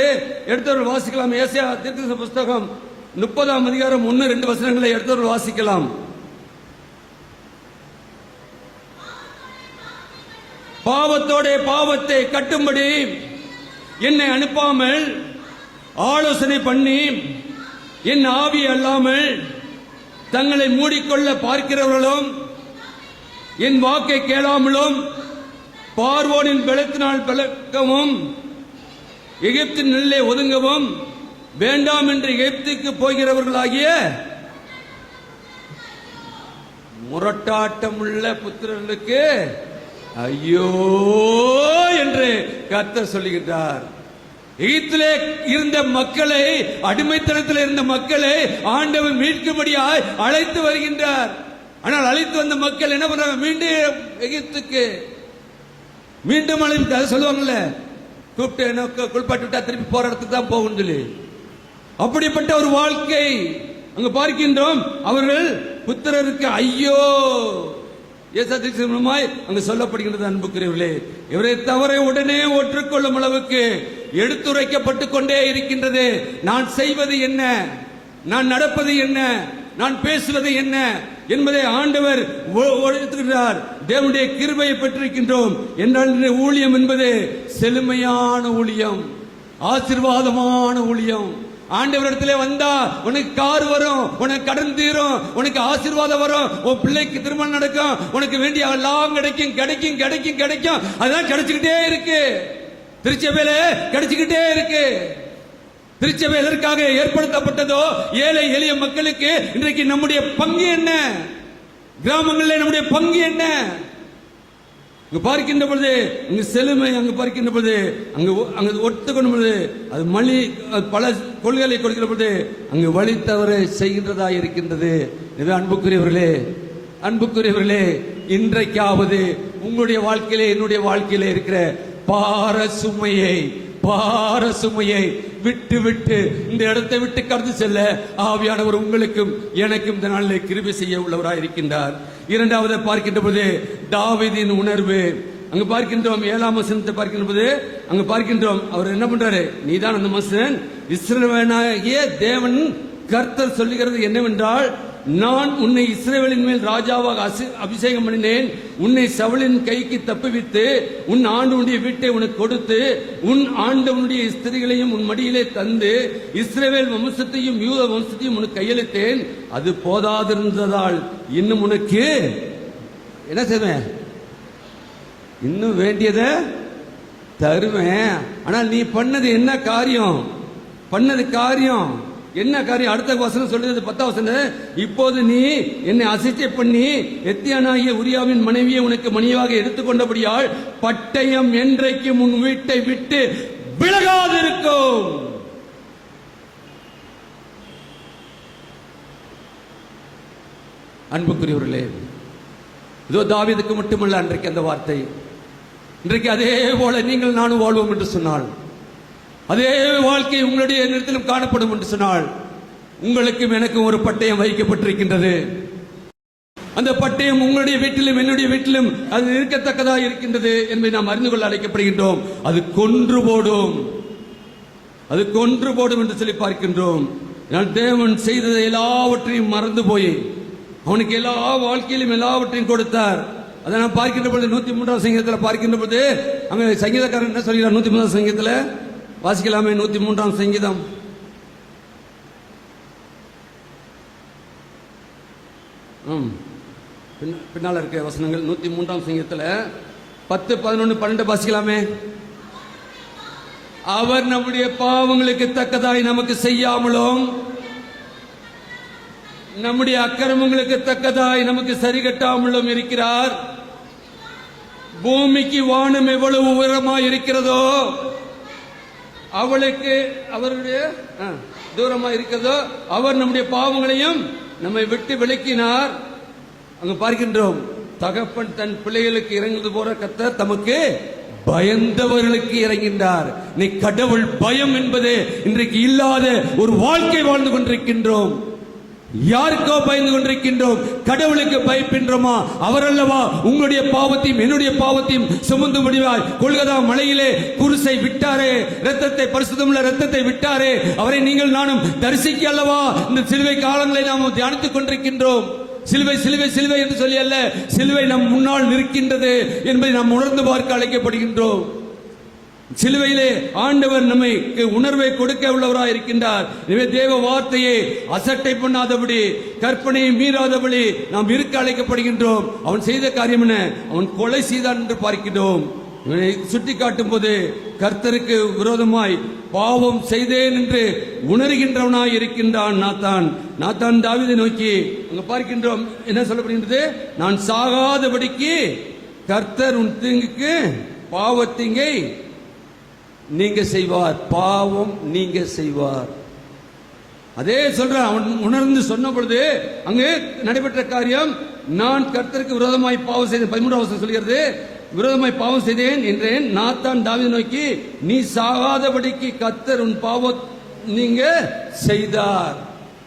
எடுத்தவர்கள் வாசிக்கலாம். ஏசாயா தீர்க்கதரிசன புஸ்தகம் 30ஆம் அதிகாரம் 1-2 வசனங்களை எடுத்தவர்கள் வாசிக்கலாம். பாவத்தோட பாவத்தை கட்டும்படி என்னை அனுப்பாமல் ஆலோசனை பண்ணி என் ஆவி அல்லாமல் தங்களை மூடிக்கொள்ள பார்க்கிறவர்களும் என் வாக்கை கேளாமலும் பார்வோனின் பலத்தினால் பலக்கவும் எகிப்தின் நிலை ஒதுங்கவும் வேண்டாம் என்று எகிப்துக்கு போகிறவர்களாகிய முரட்டாட்டமுள்ள புத்திரர்களுக்கு ஐயோ என்று கர்த்தர் சொல்லுகின்றார். எகிப்திலே இருந்த மக்களை, அடிமைத்தனத்தில் இருந்த மக்களை ஆண்டவர் மீட்கும்படியாய் அழைத்து வருகின்றார். ஆனால் அழைத்து வந்த மக்கள் என்ன பண்றாங்க? மீண்டும் எகிப்துக்கு மீண்டும் அழைப்பு சொல்லுவாங்கல்ல, கூப்பிட்டு குளிப்பாட்டு விட்டா திருப்பி போற இடத்துக்கு தான் போகும் சொல்லி, அப்படிப்பட்ட ஒரு வாழ்க்கை அங்கு பார்க்கின்றோம். அவர்கள் புத்திரருக்கு ஐயோ மூலமாய் அங்கு சொல்லப்படுகின்றது. அன்புக்குரியவர்களே, இவரை தவறை உடனே ஒற்றுக்கொள்ளும் அளவுக்கு எடுத்துரைக்கப்பட்டு கொண்டே இருக்கின்றது. நான் செய்வது என்ன, நான் நடப்பது என்ன, நான் பேசுவது என்ன என்பதை ஆண்டவர் ஒழித்துகிறார். தேவனுடைய கிருபையை பெற்றிருக்கின்றோம் என்றால் ஊழியம் என்பது செழுமையான ஊழியம், ஆசீர்வாதமான ஊழியம். ஆண்டவரிடத்திலே வந்தா உனக்கு கார் வரும், உனக்கு கடன் தீரும், உனக்கு ஆசீர்வாதம் வரும், உன் பிள்ளைக்கு திருமணம் நடக்கும், உனக்கு வேண்டிய எல்லாம் கிடைக்கும் கிடைக்கும் கிடைக்கும் கிடைக்கும். அதுதான் கிடைச்சுக்கிட்டே இருக்கு. திருச்சபையில கிடைச்சுக்கிட்டே இருக்கு. திருச்சபை எதற்காக ஏற்படுத்தப்பட்டதோ? ஏழை எளிய மக்களுக்கு. இன்றைக்கு நம்முடைய பங்கு என்ன? கிராமங்களில் நம்முடைய பங்கு என்ன? அங்கு பார்க்கின்ற பொழுது அங்கு செழுமை, அங்கு பார்க்கின்ற பொழுது அங்கு ஒத்துக்கொள்ளும் பொழுது அது மணி பல கொள்கைகளை கொடுக்கிற பொழுது அங்கு வழி தவற செய்கின்றதா இருக்கின்றது. எனவே அன்புக்குரியவர்களே, இன்றைக்காவது உங்களுடைய வாழ்க்கையிலே என்னுடைய வாழ்க்கையிலே இருக்கிற பார சுமையை விட்டு விட்டு இந்த இடத்தை விட்டு கடந்து செல்ல ஆவியானவர் உங்களுக்கும் எனக்கும் இந்த நாளிலே கிருபை செய்ய உள்ளவராய் இருக்கின்றார். இரண்டாவது பார்க்கின்ற போது தாவீதின் உணர்வு அங்கு பார்க்கின்றோம். 7ஆம் வசனத்தை பார்க்கின்ற போது அங்கு பார்க்கின்றோம், அவர் என்ன பண்றாரு? நீதான் அந்த மனுஷன். இஸ்ரவேலாகிய தேவன் கர்த்தர் சொல்லுகிறது என்னவென்றால், நான் உன்னை இஸ்ரவேலின் மேல் ராஜாவாக அபிஷேகம் பண்ணினேன். உன்னை சவுலின் கைக்கு தப்புவித்து உன் ஆண்டவனுடைய வீட்டை உனக்கு கொடுத்து உன் ஆண்டவனுடைய ஸ்திரீகளையும் உன் மடியிலே தந்து இஸ்ரவேல் வம்சத்தையும் யூத வம்சத்தையும் உனக்கு கையளித்தேன். அது போதாதிருந்ததால் இன்னும் உனக்கு என்ன செய்வேன்? இன்னும் வேண்டியதை தருவேன். ஆனால் நீ பண்ணது என்ன காரியம்? பண்ணது காரியம் என்ன காரியம்? அடுத்த வசனம் சொல்றது 10ஆம் வசனம். இப்போது நீ என்னை அசைச்சை பண்ணி எத்தியானாகிய உரியாவின் மனைவியை உனக்கு மணியாக எடுத்துக்கொண்டபடியால் பட்டயம் என்றைக்கும் உன் வீட்டை விட்டு விலகாதிருக்கும். அன்புக்குரியவர்களே, இதோ தாவீதுக்கு மட்டுமல்ல அன்றைக்கு அந்த வார்த்தை, இன்றைக்கு அதே போல நீங்கள் நானும் வாழ்வோம் என்று சொன்னால், அதே வாழ்க்கை உங்களுடைய நேரத்திலும் காணப்படும் என்று சொன்னால், உங்களுக்கும் எனக்கும் ஒரு பட்டயம் வைக்கப்பட்டிருக்கின்றது. அந்த பட்டயம் உங்களுடைய வீட்டிலும் என்னுடைய வீட்டிலும் அது இருக்கத்தக்கதாக இருக்கின்றது என்பதை நாம் அறிந்து கொள்ள அழைக்கப்படுகின்றோம். அது கொன்று போடும், அது கொன்று போடும் என்று சொல்லி பார்க்கின்றோம். தேவன் செய்ததை எல்லாவற்றையும் மறந்து போய் அவனுக்கு எல்லா வாழ்க்கையிலும் எல்லாவற்றையும் கொடுத்தார். அதை நாம் பார்க்கின்ற பொழுது 103ஆம் சங்கீதத்தில் பார்க்கின்ற பொழுது அங்கே சங்கீதக்காரன் என்ன சொல்கிறார்? 103ஆம் சங்கீதத்தில் வாசிக்கலாமே. 103ஆம் சங்கீதம் பின்னால் இருக்க வசனங்கள். 103ஆம் சங்கீதத்தில் 10, 11, 12 வாசிக்கலாமே. அவர் நம்முடைய பாவங்களுக்கு தக்கதாய் நமக்கு செய்யாமலும் நம்முடைய அக்கிரமங்களுக்கு தக்கதாய் நமக்கு சரி கட்டாமலும் இருக்கிறார். பூமிக்கு வானம் எவ்வளவு உயரமாய் இருக்கிறதோ அவளுக்கு அவருடைய தூரமாய் இருக்கிறதோ அவர் நம்முடைய பாவங்களையும் நம்மை விட்டு விலக்கினார். அங்கு பார்க்கின்றோம், தகப்பன் தன் பிள்ளைகளுக்கு இறங்குவது போல கர்த்தர் தமக்கு பயந்தவர்களுக்கு இறங்கின்றார். நீ கடவுள் பயம் என்பது இன்றைக்கு இல்லாத ஒரு வாழ்க்கை வாழ்ந்து கொண்டிருக்கின்றோம். யாருக்கோ பயந்து கொண்டிருக்கின்றோம், கடவுளுக்கு பயப்பின்றோமா? அவரல்லவா உங்களுடைய பாவத்தையும் என்னுடைய பாவத்தையும் சுமந்து முடிவாய் கொள்கதா மலையிலே குருசை விட்டாரே, ரத்தத்தை பரிசுத்தமுள்ள ரத்தத்தை விட்டாரே, அவரை நீங்கள் நானும் தரிசிக்க அல்லவா இந்த சிலுவை காலங்களை நாம் தியானித்துக் கொண்டிருக்கின்றோம். சிலுவை சிலுவை சிலுவை என்று சொல்லி அல்ல, சிலுவை நம் முன்னால் நிற்கின்றது என்பதை நாம் உணர்ந்து பார்க்க அழைக்கப்படுகின்றோம். சிலுவையிலே ஆண்டவர் நம்மை உணர்வை கொடுக்க உள்ளவராய் இருக்கின்றார். எனவே தேவ வார்த்தையை அசட்டை பண்ணாதபடி, கற்பனையை மீறாதபடி நாம் இருக்க அழைக்கப்படுகின்றோம். அவன் செய்த காரியம் என்ன? அவன் கொலை செய்தான் என்று பார்க்கின்றோம். இவனை சுட்டி காட்டும் போது கர்த்தருக்கு விரோதமாய் பாவம் செய்தேன் என்று உணர்கின்றவனாய் இருக்கின்றான் நாத்தான் தாவீதை நோக்கி அங்க பார்க்கின்றோம். என்ன சொல்லப்படுகின்றது? நான் சாகாதபடிக்கு கர்த்தர் உன் தீங்குக்கு பாவத்தீங்கை நீங்க செய்வார், பாவம் நீங்க செய்வார். அதே சொல்ற அவன் உணர்ந்து சொன்ன பொழுது அங்கு நடைபெற்ற காரியம், நான் கர்த்தருக்கு விரோதமாய் பாவம் செய்தேன். 13ஆம் வசனம் சொல்கிறது, விரோதமாய் பாவம் செய்தேன் என்றேன். நாத்தான் தாவீதை நோக்கி, நீ சாகாதபடிக்கு கர்த்தர் உன் பாவம் நீங்க செய்தார்.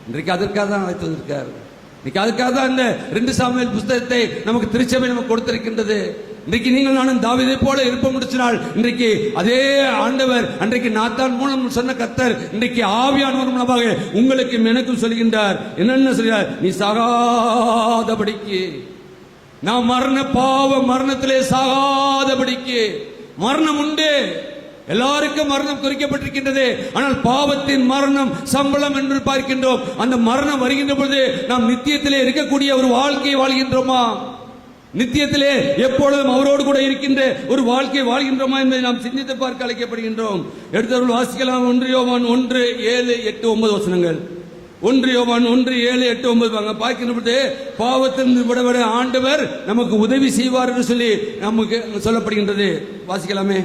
இன்றைக்கு அதற்காக தான் அழைத்து வந்திருக்கார். இன்னைக்கு அதுக்காக தான் இந்த 2 சாமுவேல் புத்தகத்தை நமக்கு திருச்சபை நமக்கு கொடுத்திருக்கின்றது. இன்றைக்கு நீங்கள் நானும் தாவீதை போல இருப்போம் முடிச்சினால், இன்றைக்கு அதே ஆண்டவர் அன்றைக்கு நாத்தான் மூலம் சொன்ன கர்த்தர் இன்றைக்கு ஆவியானவர் மூலமாக உங்களுக்கு எனக்கும் சொல்கின்றார். என்னென்ன சொல்கிறார்? நீ சாகாதபடிக்கு, நாம் மரணத்திலே சாகாதபடிக்கு. மரணம் உண்டு, எல்லாருக்கும் மரணம் குறிக்கப்பட்டிருக்கின்றது. ஆனால் பாவத்தின் மரணம் சம்பளம் என்று பார்க்கின்றோம். அந்த மரணம் வருகின்ற பொழுது நாம் நித்தியத்திலே இருக்கக்கூடிய ஒரு வாழ்க்கையை வாழ்கின்றோமா? நித்தியத்திலே எப்பொழுதும் அவரோடு கூட இருக்கின்ற ஒரு வாழ்க்கை வாழ்கின்றோமா என்பதை நாம் சிந்தித்து பார்க்க அழைக்கப்படுகின்றோம். எடுத்தவர்கள் வாசிக்கலாம். 1 யோவான் 1, 7, 8, 9 வசனங்கள். 1 யோவான் 1, 7, 8, 9 பார்க்கின்ற பொழுது பாவத்திலிருந்து விடவிட ஆண்டவர் நமக்கு உதவி செய்வார் என்று சொல்லி நமக்கு சொல்லப்படுகின்றது. வாசிக்கலாமே.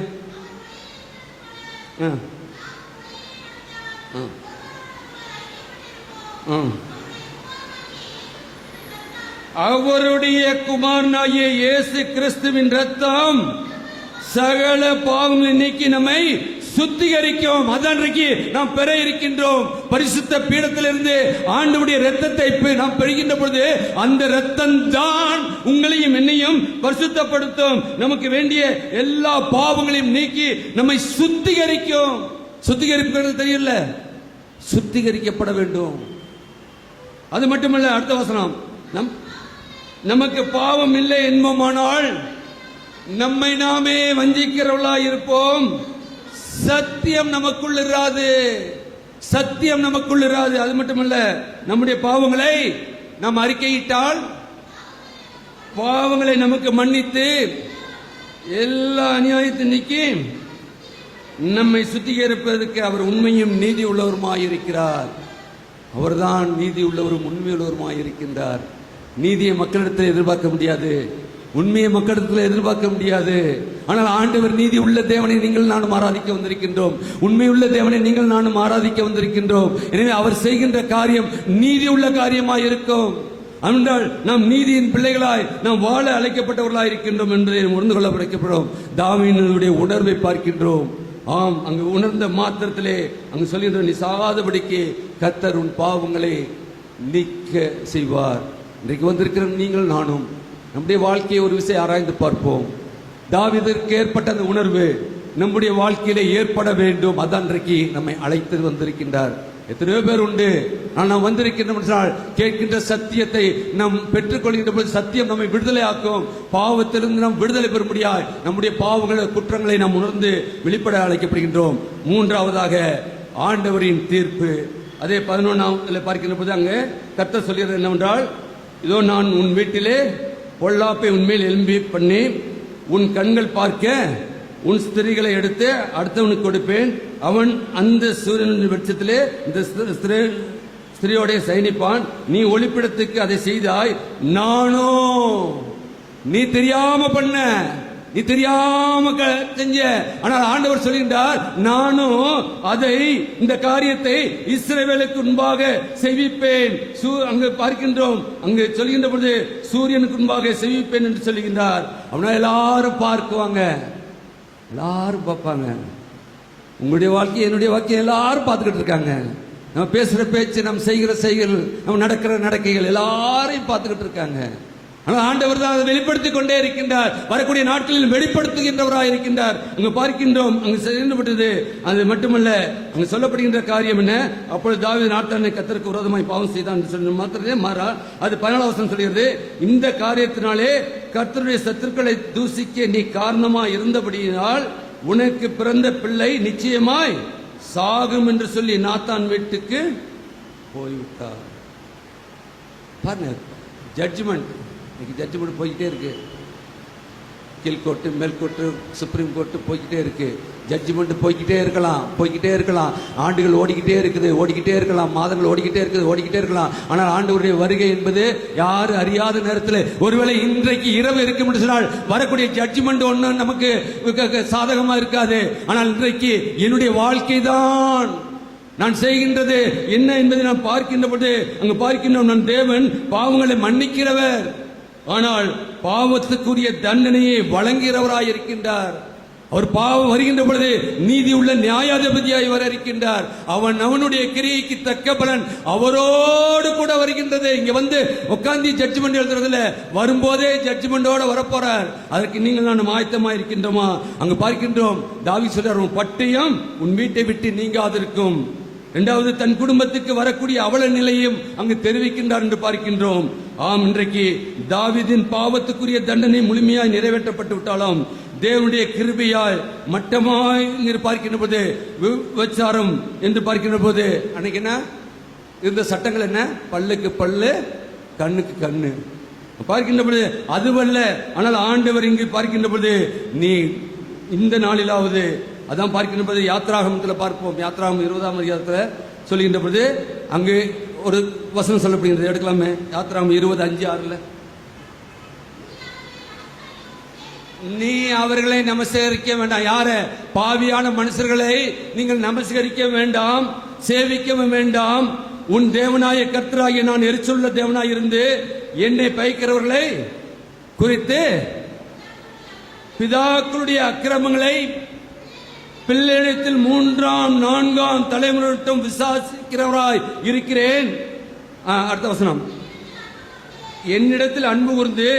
அவருடைய குமாரனாகிய இயேசு கிறிஸ்துவின் ரத்தம் சகல பாவங்களை நீக்கி நம்மை சுத்திகரிக்கும். அன்றைக்கு நாம் பெற இருக்கின்றோம். பரிசுத்த பீடத்திலிருந்து ஆண்டவருடைய ரத்தத்தை நாம் பெறுகின்ற பொழுது அந்த ரத்தம் தான் உங்களையும் என்னையும் பரிசுத்தப்படுத்தும். நமக்கு வேண்டிய எல்லா பாவங்களையும் நீக்கி நம்மை சுத்திகரிக்கும். சுத்திகரிப்பு தெரியல, சுத்திகரிக்கப்பட வேண்டும். அது மட்டுமல்ல, அடுத்த வசனம், நமக்கு பாவம் இல்லை என்போமானால் நம்மை நாமே வஞ்சிக்கிறவர்களாய் இருப்போம். சத்தியம் நமக்குள் இராது, சத்தியம் நமக்குள் இராது. அது மட்டுமல்ல, நம்முடைய பாவங்களை நாம் அறிக்கையிட்டால் பாவங்களை நமக்கு மன்னித்து எல்லா அநியாயத்தை நீக்கி நம்மை சுத்திகரிப்பதற்கு அவர் உண்மையும் நீதி உள்ளவருமாயிருக்கிறார். அவர்தான் நீதி உள்ளவரும் உண்மை உள்ளவருமாயிருக்கின்றார். நீதியை மக்களிடத்தில் எதிர்பார்க்க முடியாது, உண்மையை மக்களிடத்தில் எதிர்பார்க்க முடியாது. ஆனால் ஆண்டவர் நீதி உள்ள தேவனை நீங்கள் நானும் ஆராதிக்க வந்திருக்கின்றோம். உண்மை உள்ள தேவனை நீங்கள் நானும் ஆராதிக்க வந்திருக்கின்றோம். எனவே அவர் செய்கின்ற காரியம் நீதி உள்ள காரியமாய் இருக்கும். என்றால் நாம் நீதியின் பிள்ளைகளாய் நாம் வாழ அழைக்கப்பட்டவர்களாய் இருக்கின்றோம் என்பதை உணர்ந்து கொள்ள படைக்கப்படும். தாவீதுடைய உணர்வை பார்க்கின்றோம். ஆம், அங்கு உணர்ந்த மாத்திரத்திலே அங்கு சொல்கின்ற நீ சாகாதபடிக்கு கர்த்தர் உன் பாவங்களை நீக்க செய்வார். இன்றைக்கு வந்திருக்கிற நீங்கள் நானும் நம்முடைய வாழ்க்கையை ஒரு விஷயம் ஆராய்ந்து பார்ப்போம். தாவீதுக்கு ஏற்பட்ட அந்த உணர்வு நம்முடைய வாழ்க்கையிலே ஏற்பட வேண்டும். அதான் இன்றைக்கு நம்மை அழைத்து வந்திருக்கின்றார். எத்தனையோ பேர் உண்டு, நாம் வந்திருக்கின்றோம் கேட்கின்ற சத்தியத்தை நாம் பெற்றுக்கொள்கின்ற போது சத்தியம் நம்மை விடுதலை ஆக்கும். பாவத்திலிருந்து நாம் விடுதலை பெற முடியாது. நம்முடைய பாவங்களை குற்றங்களை நாம் உணர்ந்து வெளிப்பட அழைக்கப்படுகின்றோம். மூன்றாவதாக ஆண்டவரின் தீர்ப்பு. அதே 11 பார்க்கின்ற போது அங்கே கர்த்தர் சொல்கிறது என்னவென்றால், இதோ நான் உன் வீட்டிலே பொல்லாப்பை உன்மேல் எழும்பி பண்ணி உன் கண்கள் பார்க்க உன் ஸ்திரீகளை எடுத்து அடுத்தவனுக்கு கொடுப்பேன். அவன் அந்த சூரியனின் வெளிச்சத்திலே இந்த ஸ்திரீயோட சயனிப்பான். நீ ஒளிப்பிடத்துக்கு அதை செய்தாய். நானோ நீ தெரியாம பண்ண, நீ தெரியாம செஞ்ச. ஆனால் ஆண்டவர் சொல்கின்றார், நானும் அதை இந்த காரியத்தை இஸ்ரவேலுக்கு முன்பாக செய்விப்பேன். அங்கு பார்க்கின்றோம், அங்கு சொல்கின்ற பொழுது சூரியனுக்கு முன்பாக செய்விப்பேன் என்று சொல்கின்றார். அவனால் எல்லாரும் பார்க்குவாங்க, எல்லாரும் பார்ப்பாங்க. உங்களுடைய வாழ்க்கை என்னுடைய வாழ்க்கை எல்லாரும் பார்த்துக்கிட்டு இருக்காங்க. நம்ம பேசுற பேச்சு, நம்ம செய்கிற செய்கள், நம்ம நடக்கிற நடக்கைகள் எல்லாரையும் பார்த்துக்கிட்டு இருக்காங்க. ஆனால் ஆண்டவர் தான் அதை வெளிப்படுத்திக் கொண்டே இருக்கின்றார். வரக்கூடிய நாட்களில் வெளிப்படுத்துகின்றவராக இருக்கின்றார். அங்கு பார்க்கின்றோம், அங்கு செய்யப்பட்டது. அது மட்டுமல்ல, அங்கு சொல்லப்படுகின்ற காரியம் என்ன? அப்பொழுது தாவீது நாட்டானை கர்த்தருக்கு விரோதமாய் பாவம் செய்தான் என்று சொல்லி மாத்திரமே மாறா. அது 14 வசனம் சொல்கிறது, இந்த காரியத்தினாலே கர்த்தருடைய சத்துருக்களை தூசிக்க நீ காரணமாய் இருந்தபடியினால் உனக்கு பிறந்த பிள்ளை நிச்சயமாய் சாகும் என்று சொல்லி நாத்தான் வீட்டுக்கு போய்விட்டார். பாருங்க, ஜட்ஜ்மெண்ட். இன்னைக்கு ஜட்ஜ்மெண்ட் போய்கிட்டே இருக்கு. கீழ்கோர்ட்டு, மேல்கோர்ட்டு, சுப்ரீம் கோர்ட்டு போய்கிட்டே இருக்கு. ஜட்ஜ்மெண்ட் போய்கிட்டே இருக்கலாம், போய்கிட்டே இருக்கலாம். ஆண்டுகள் ஓடிக்கிட்டே இருக்குது, ஓடிக்கிட்டே இருக்கலாம். மாதங்கள் ஓடிக்கிட்டே இருக்குது, ஓடிக்கிட்டே இருக்கலாம். ஆனால் ஆண்டவருடைய வருகை என்பது யாரு அறியாத நேரத்தில், ஒருவேளை இன்றைக்கு இரவு இருக்கும் என்று சொன்னால் வரக்கூடிய ஜட்ஜ்மெண்ட் ஒன்றும் நமக்கு சாதகமா இருக்காது. ஆனால் இன்றைக்கு என்னுடைய வாழ்க்கை தான், நான் செய்கின்றது என்ன என்பதை நான் பார்க்கின்ற பொழுது அங்கு பார்க்கின்றோம், நான் தேவன் பாவங்களை மன்னிக்கிறவர், ஆனால் பாவத்துக்குரிய தண்டனையை வழங்குகிறவராய் இருக்கின்றார். அவர் பாவம் வருகின்ற பொழுது நீதி உள்ள நியாயாதிபதியாய் வர இருக்கின்றார். அவனுடைய கிரியைக்கு தக்க பலன் அவரோடு கூட வருகின்றது. இங்க வந்து உட்கார்ந்து ஜட்ஜ்மெண்ட் எழுதுறதுல வரும்போதே ஜட்ஜ்மெண்டோட வரப்போறார். அதற்கு நீங்கள் நான் ஆயத்தமா இருக்கின்றோமா? அங்கு பார்க்கின்றோம், தாவீது சொல்றார், உன் பட்டயம் உன் வீட்டை விட்டு நீங்காதிருக்கும். இரண்டாவது, தன் குடும்பத்துக்கு வரக்கூடிய அவல நிலையும் அங்கு தெரிவிக்கின்றார் என்று பார்க்கின்றோம். ஆம், இன்றைக்கு தாவீதின் பாவத்துக்குரிய தண்டனை முழுமையாய் நிறைவேற்றப்பட்டு விட்டாலும் தேவனுடைய கிருபையால் மட்டமாய் பார்க்கின்ற போது, விபச்சாரம் என்று பார்க்கின்ற போது அன்னைக்கு என்ன இருந்த சட்டங்கள் என்ன? பல்லுக்கு பல்லு, கண்ணுக்கு கண்ணு பார்க்கின்ற பொழுது அதுவல்ல. ஆனால் ஆண்டவர் இங்கு பார்க்கின்ற பொழுது நீ இந்த நாளிலாவது, அதான் பார்க்கின்ற போது யாத்ராகமத்தில் பார்ப்போம். யாத்ராகம் 20ஆம் அதிகாரத்தில் சொல்லுகின்ற பொழுது அங்கு ஒரு வசனம் சொல்லப்படுகின்றது, எடுக்கலாமே. யாத்ராகம் 20:5-6 நீ அவர்களை நமஸ்கரிக்க வேண்டாம். யார? பாவியான மனுஷர்களை நீங்கள் நமஸ்கரிக்க வேண்டாம், சேவிக்கவும் வேண்டாம். உன் தேவனாய கர்த்தராகிய நான் எரிச்சலுள்ள தேவனாய் இருந்து என்னை பயிக்கிறவர்களை குறித்து பிதாக்களுடைய அக்கிரமங்களை பிள்ளையிடத்தில் 3ஆம் 4ஆம் தலைமுறையிட்டும் விசாரிக்கிறவராய் இருக்கிறேன். அடுத்த வசனம், என்னிடத்தில் அன்பு கூர்ந்து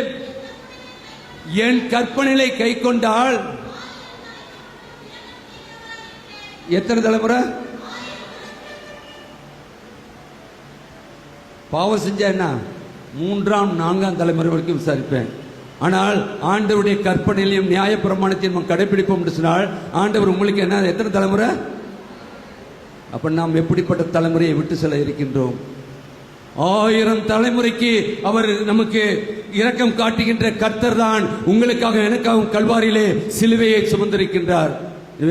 என் கற்பனைகளை கை கொண்டால் எத்தனை தலைமுறை? பாவம் செஞ்சா என்ன? 3ஆம் 4ஆம் தலைமுறை வரைக்கும் விசாரிப்பேன். ஆனால் ஆண்டவருடைய கற்பனையிலையும் நியாய பிரமாணத்தையும் கடைபிடிப்போம் என்று சொன்னால் ஆண்டவர் உங்களுக்கு என்ன, எத்தனை தலைமுறை? அப்ப நாம் எப்படிப்பட்ட தலைமுறையை விட்டு செல்ல இருக்கின்றோம்? 1000 தலைமுறைக்கு அவர் நமக்கு இரக்கம் காட்டுகின்ற கர்த்தர் தான் உங்களுக்காக எனக்காகவும் கல்வாரியிலே சிலுவையை சுமந்திருக்கின்றார்.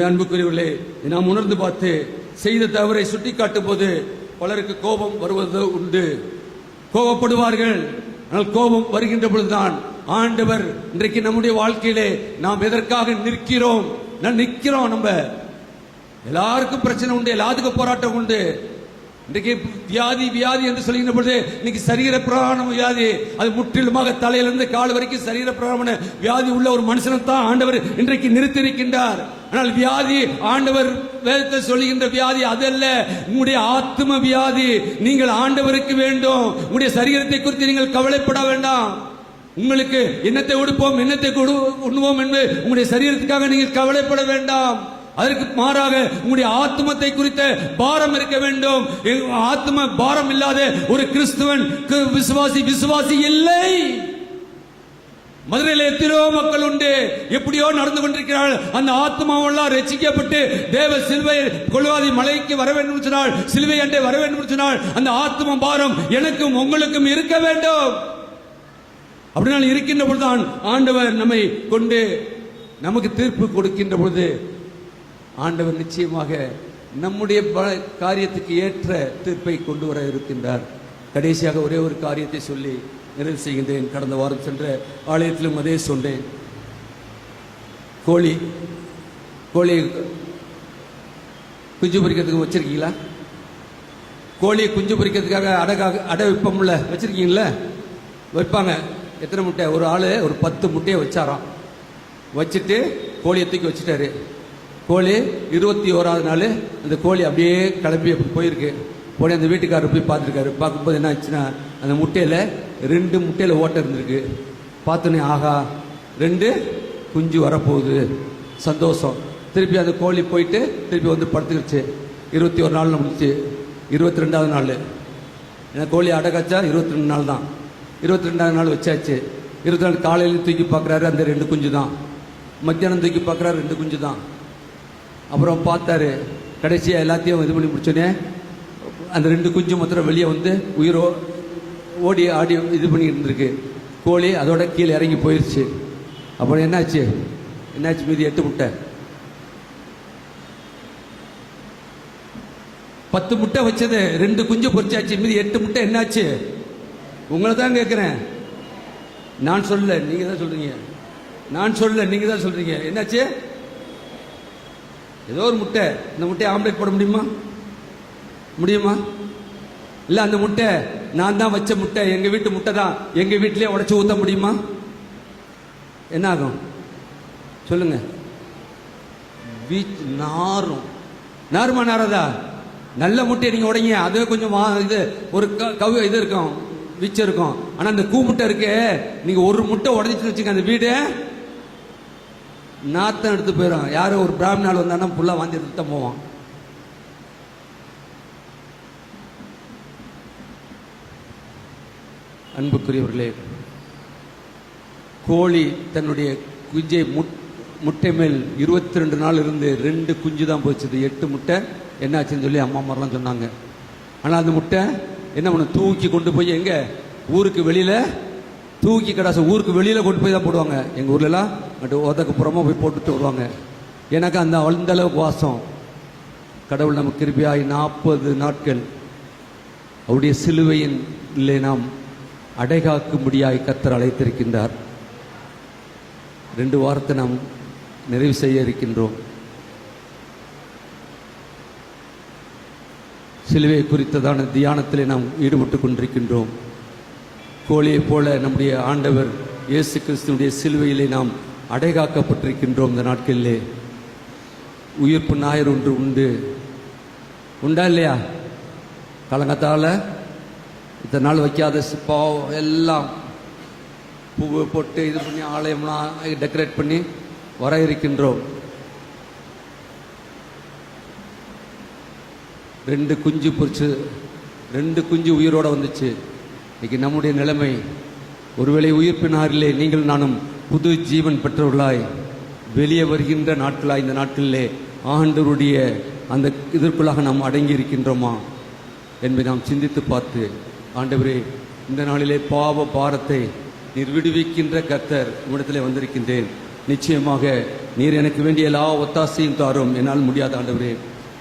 அன்புக்குரியவர்களே, நாம் உணர்ந்து பார்த்து செய்த தவறை சுட்டி காட்டும் போது பலருக்கு கோபம் வருவது உண்டு, கோபப்படுவார்கள். ஆனால் கோபம் வருகின்ற பொழுதுதான் ஆண்டவர் இன்றைக்கு நம்முடைய வாழ்க்கையிலே நாம் எதற்காக நிற்கிறோம், நம்ம எல்லாருக்கும் பிரச்சனை உண்டு, எல்லாத்துக்கும் போராட்டம் உண்டு. இன்றைக்கு வியாதி என்று சொல்லுகின்ற பொழுது இன்னைக்கு சரீர பிரகாரமான வியாதி, அது முற்றிலுமாக தலையிலிருந்து கால் வரைக்கும் சரீர பிரகாரமான வியாதி உள்ள ஒரு மனுஷனை தான் ஆண்டவர் இன்றைக்கு நிறுத்தியிருக்கின்றார். ஆனால் வியாதி ஆண்டவர் வேதத்தை சொல்லுகின்ற வியாதி அதல்ல, உங்களுடைய ஆத்ம வியாதி. நீங்கள் ஆண்டவருக்கு வேண்டும். உங்களுடைய சரீரத்தை குறித்து நீங்கள் கவலைப்பட வேண்டாம். உங்களுக்கு என்னத்தை உடுப்போம், என்னத்தை உண்ணுவோம் என்று உங்களுடைய சரீரத்துக்காக நீங்கள் கவலைப்பட வேண்டாம். அதற்கு மாறாக உங்களுடைய ஆத்மத்தை குறித்த பாரம் இருக்க வேண்டும். ஆத்ம பாரம் இல்லாத ஒரு கிறிஸ்துவன் விசுவாசி இல்லை. மதுரையில் எத்தனையோ மக்கள் உண்டு, எப்படியோ நடந்து கொண்டிருக்கிறார்கள். அந்த ஆத்மாவெல்லாம் ரட்சிக்கப்பட்டு தேவ சிலுவை கொள்வாதி மலைக்கு வர வேண்டும் சொன்னால், சிலுவை அண்டை வர வேண்டும் சொன்னால், அந்த ஆத்ம பாரம் எனக்கும் உங்களுக்கும் இருக்க வேண்டும். அப்படினால் இருக்கின்ற பொழுதுதான் ஆண்டவர் நம்மை கொண்டு நமக்கு தீர்ப்பு கொடுக்கின்ற பொழுது ஆண்டவர் நிச்சயமாக நம்முடைய காரியத்துக்கு ஏற்ற தீர்ப்பை கொண்டு வர இருக்கின்றார். கடைசியாக ஒரே ஒரு காரியத்தை சொல்லி நிறைவு செய்கின்றேன். கடந்த வாரம் சென்ற ஆலயத்திலும் அதே சொன்னேன். கோழி குஞ்சு பொரிக்கிறதுக்கு வச்சிருக்கீங்களா? கோழி குஞ்சு பொரிக்கிறதுக்காக அடை வைப்போம்ல, வச்சிருக்கீங்களா? வைப்பாங்க. எத்தனை முட்டை? ஒரு ஆள் ஒரு 10 முட்டையை வச்சாராம். வச்சுட்டு கோழியை தூக்கி வச்சுட்டாரு. கோழி 21வது நாள் அந்த கோழி அப்படியே கிளம்பி போயிருக்கு. போய் அந்த வீட்டுக்காரர் போய் பார்த்துருக்காரு. பார்க்கும்போது என்ன ஆச்சுன்னா, அந்த முட்டையில் 2 முட்டையில் ஓட்டை இருந்திருக்கு. பார்த்தோன்னே ஆகா 2 குஞ்சு வரப்போகுது, சந்தோஷம். திருப்பி அந்த கோழி போயிட்டு திருப்பி வந்து படுத்துக்கிடுச்சு. 21 நாள் முடிச்சு. 22வது நாள் ஏன்னா கோழி அடக்காச்சா 22 நாள் தான். 22வது நாள் வச்சாச்சு. 22 காலையில் தூக்கி பார்க்குறாரு, அந்த 2 குஞ்சு தான். மத்தியானம் தூக்கி பார்க்குறாரு, 2 குஞ்சு தான். அப்புறம் பார்த்தாரு. கடைசியாக எல்லாத்தையும் இது பண்ணி முடிச்சோன்னே அந்த 2 குஞ்சு மாத்திரம் வெளியே வந்து உயிரோ ஓடி ஆடி இது பண்ணி இருந்திருக்கு. கோழி அதோட கீழே இறங்கி போயிடுச்சு. அப்புறம் என்னாச்சு? மீதி 8 முட்டை. 10 முட்டை வச்சது 2 குஞ்சு பொறிச்சாச்சு. மீதி 8 முட்டை என்னாச்சு? உங்களை தான் கேட்குறேன். நான் சொல்லல, நீங்க தான் சொல்றீங்க. நான் சொல்லல, நீங்க தான் சொல்றீங்க. என்னாச்சு? ஏதோ ஒரு முட்டை. இந்த முட்டையை ஆம்லேட் போட முடியுமா? இல்லை அந்த முட்டை நான் தான் வச்ச முட்டை, எங்க வீட்டு முட்டை தான், எங்க வீட்டிலே உடைச்சு ஊற்ற முடியுமா? என்ன ஆகும் சொல்லுங்க? நாருமா நாரதா? நல்ல முட்டையை நீங்க உடைங்க, அதுவே கொஞ்சம் இது ஒரு இது இருக்கும், வீச்சு இருக்கும். ஆனா அந்த கூ முட்டை இருக்கு, நீங்க ஒரு முட்டை உடைச்சிட்டு வச்சுக்க, அந்த வீடு நாத்தம் எடுத்து போயிடும். யாரும் ஒரு பிராமணால் வந்தானா புல்லா வாந்தி எடுத்து தான் போவான். அன்புக்குரியவர்களே, கோழி தன்னுடைய குஞ்சை முட்டை மேல் 22 நாள் இருந்து 2 குஞ்சு தான் போச்சுது. 8 முட்டை என்னாச்சுன்னு சொல்லி அம்மா அம்மாரெலாம் சொன்னாங்க. ஆனால் அந்த முட்டை என்ன பண்ண, தூக்கி கொண்டு போய் எங்க ஊருக்கு வெளியில தூக்கி கடாச ஊருக்கு வெளியில கொண்டு போய் தான் போடுவாங்க. எங்க ஊர்லலாம் ஓதக்கு புறமா போய் போட்டுட்டு வருவாங்க. எனக்கு அந்த அளவுக்கு வாசம். கடவுள் நமக்கு கிருபையாய் 40 நாட்கள் அவருடைய சிலுவையின் இல்லை நாம் அடைகாக்கும்படியாய் கர்த்தர் அழைத்திருக்கின்றார். 2 வாரத்தை நாம் நிறைவு செய்ய இருக்கின்றோம். சிலுவை குறித்ததான தியானத்திலே நாம் ஈடுபட்டு கொண்டிருக்கின்றோம். கோழியை போல நம்முடைய ஆண்டவர் இயேசு கிறிஸ்துடைய சிலுவையிலே நாம் அடைகாக்கப்பட்டிருக்கின்றோம். இந்த நாட்களிலே உயிர்ப்பு ஞாயிறு ஒன்று உண்டா இல்லையா? காலங்கத்தால் இத்தனை நாள் வைக்காத பாவம் எல்லாம் பூவை போட்டு இது பண்ணி ஆலயம்லாம் டெக்கரேட் பண்ணி வர இருக்கின்றோம். 2 குஞ்சு பொறிச்சு 2 குஞ்சு உயிரோடு வந்துச்சு. இன்னைக்கு நம்முடைய நிலைமை, ஒருவேளை உயிர்ப்பினாரிலே நீங்கள் நானும் புது ஜீவன் பெற்றவர்களாய் வெளியே வருகின்ற நாட்களாய் இந்த நாட்களிலே ஆண்டவருடைய அந்த இதற்குள்ளாக நாம் அடங்கி இருக்கின்றோமா என்பதை நாம் சிந்தித்து பார்த்து ஆண்டவரே, இந்த நாளிலே பாவ பாரத்தை நீர் விடுவிக்கின்ற கர்த்தர் உம்மிடத்திலே வந்திருக்கின்றேன். நிச்சயமாக நீர் எனக்கு வேண்டிய எல்லா ஒத்தாசையும் தாரும். என்னால் முடியாத ஆண்டவரே,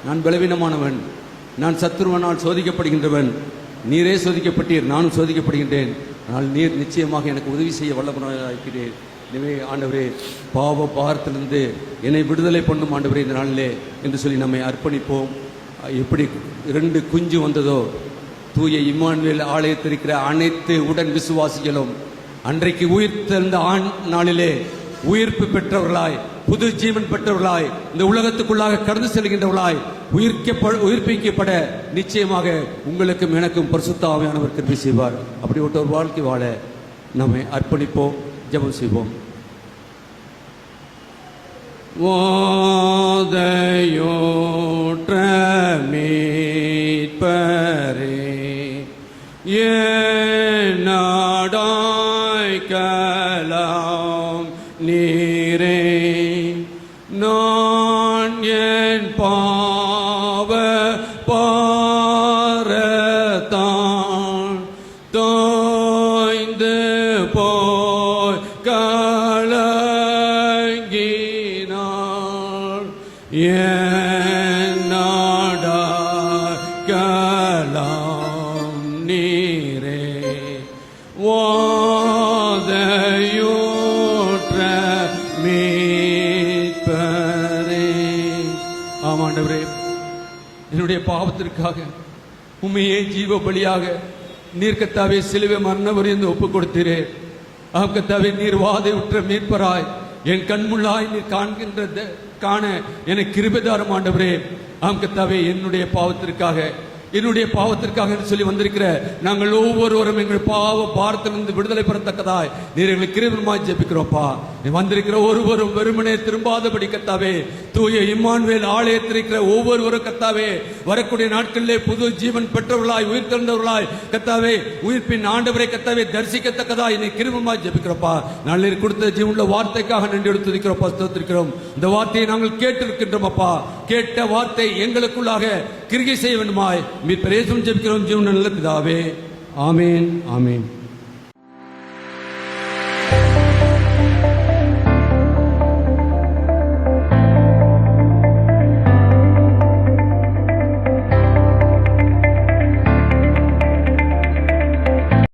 நான் பலவீனமானவன், நான் சத்துருவனால் சோதிக்கப்படுகின்றவன். நீரே சோதிக்கப்பட்டீர், நானும் சோதிக்கப்படுகின்றேன். ஆனால் நீர் நிச்சயமாக எனக்கு உதவி செய்ய வல்லவனாக இருக்கிறேன். எனவே ஆண்டவரே, பாவ பாரத்திலிருந்து என்னை விடுதலை பண்ணும் ஆண்டவரே இந்த நாளிலே என்று சொல்லி நம்மை அர்ப்பணிப்போம். எப்படி 2 குஞ்சு வந்ததோ, தூய இம்மானுவேல் ஆலயத்தில் இருக்கிற அனைத்து உடன் விசுவாசிகளும் அன்றைக்கு உயிர்த்தெழுந்த நாளிலே உயிர்ப்பு பெற்றவர்களாய், புது ஜீவன் பெற்றவர்களாய், இந்த உலகத்துக்குள்ளாக கடந்து செல்கின்றவர்களாய் உயிர்ப்பிக்கப்பட நிச்சயமாக உங்களுக்கும் எனக்கும் பரிசுத்த ஆவியானவர் கிருபை செய்வார். அப்படிப்பட்ட ஒரு வாழ்க்கை வாழ நம்மை அர்ப்பணிப்போம். ஜெபம் செய்வோம். வாதையோற்ற மீட்பரே, நாடாய்க்கலாம் நீரே, நான் என் பாவ பாரத்தான் தோய்ந்து போய் கலங்கினார். என் நாடாய்க்கலாம் நீரே, வாதையோற்ற மீட்பரே. ஆமாண்டவரே, என்னுடைய பாவத்திற்காக உம்மையே ஜீவ பலியாக நீர் கர்த்தாவே சிலுவை மரண பரியந்தம் ஒப்புக் கொடுத்தீரே. ஆம் கர்த்தாவே, நீர் வாதையுற்ற மீட்பராய் என் கண்முள்ளாய் நீர் காண எனக்கு கிருபை தாரும் ஆண்டவரே. ஆம் கர்த்தாவே, என்னுடைய பாவத்திற்காக என்று சொல்லி வந்திருக்கிற நாங்கள் ஒவ்வொருவரும் எங்கள் பாவ பாரத்திலிருந்து விடுதலை பெறத்தக்கதாய் நீர் எங்களுக்கு கிருபையாய் ஜெபிக்கிறோம்ப்பா. வந்திருக்கிற ஒருவரும் வெறுமனே திரும்பாதபடி கர்த்தாவே, தூய இம்மானுவேல் ஆலயத்தில் இருக்கிற ஒவ்வொருவரும் கர்த்தாவே, வரக்கூடிய நாட்களிலே புது ஜீவன் பெற்றவர்களாய் உயிர் தெழுந்தவர்களாய் கர்த்தாவே, உயிர்ப்பின் ஆண்டவரை கர்த்தாவே தரிசிக்கத்தக்கதாய் நீ கிருபையாய் ஜெபிக்கிறோம்ப்பா. நாளில் கொடுத்த ஜீவனுள்ள வார்த்தைக்காக நன்றி எடுத்திருக்கிறோம், ஸ்தோத்திரிக்கிறோம். இந்த வார்த்தையை நாங்கள் கேட்டிருக்கின்றோம் அப்பா. கேட்ட வார்த்தை எங்களுக்குள்ளாக கிரியை செய்ய வேண்டுமாய் மீட்பர் இயேசுவின் ஜெபிக்கிறோம் ஜீவனுள்ள நல்ல பிதாவே. ஆமேன், ஆமேன்.